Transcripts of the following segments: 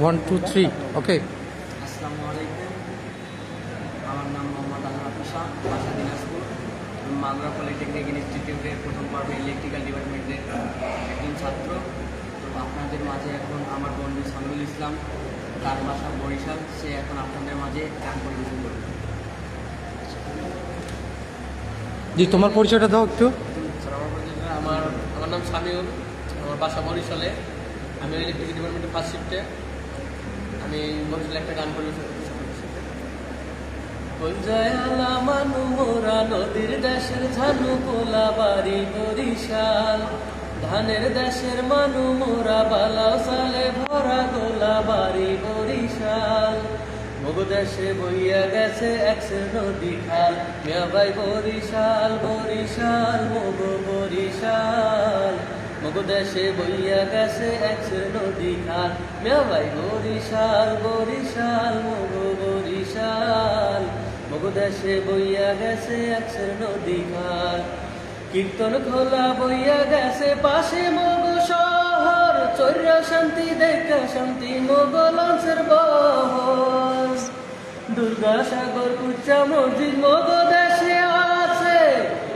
1 2 3 ওকে। আসসালামু আলাইকুম। আমার নাম মোহাম্মদ আনোয়ার হোসেন, বাসা দিনাজপুর। আমি মাগুরা পলিটেকনিক ইনস্টিটিউটের প্রথম পর্বে ইলেকট্রিক্যাল ডিপার্টমেন্টের একজন ছাত্র। তো আপনাদের মাঝে এখন আমার বন্ধু সামিউল ইসলাম, তার বাসা বরিশাল, সে এখন আপনাদের মাঝে গান পরিবেশন করবে। জি, তোমার পরিচয়টা দাও একটু। আমার নাম সামিউল, আমার বাসা বরিশালে। আমি ইলেকট্রিক ডিপার্টমেন্টের ফার্স্ট শিফটে। আমি বরিশালে একটা গান পরিবেশন করতেছি। মানু মোরা নদীর দেশের ঝানু কোলা বাড়ি বরিশাল, ধানের দেশের মানু মোরা বালাও সালে ভরা গোলা বাড়ি বরিশাল। মগো দেশে বইয়া গেছে একশের নদী খাল, মিয়া ভাই বরিশাল বরিশাল মগো বরিশাল। মগো দেশে বইয়া গেছে একশের নদী খাল, মিয়া ভাই বরিশাল বরিশাল মগো বরিশাল। মগো দেশে বইয়া গেছে একশের নদী খাল। কীর্তন খোলা বইয়া গেছে পাশে মগো শহর, চৈর শান্তি দেখা শান্তি মগো লঞ্চের বহর। দুর্গা সাগর কুচা মসজিদ মগো দেশে আছে,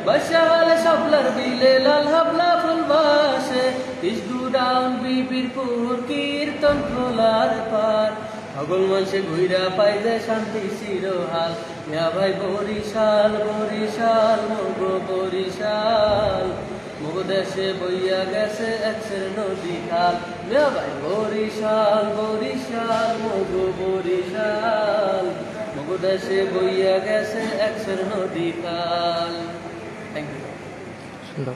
বৈশাল শাপলার বিলে লাল হাবলা ফুল বাসে। ইসগুডাউন বিপিরপুর কীর্তন খোলার পার, পাগল মানুষে ঘুইরা পাইলে শান্তি চিরহাল। মিয়া ভাই বরিশাল বরিশাল মগো বরিশাল। মগো দেশে বইয়া গেছে একশের নদী খাল, মিয়া ভাই বরিশাল বরিশাল মগো বরিশাল। মগো দেশে বইয়া গেছে একশের নদী খাল। Thank you. সুন্দর।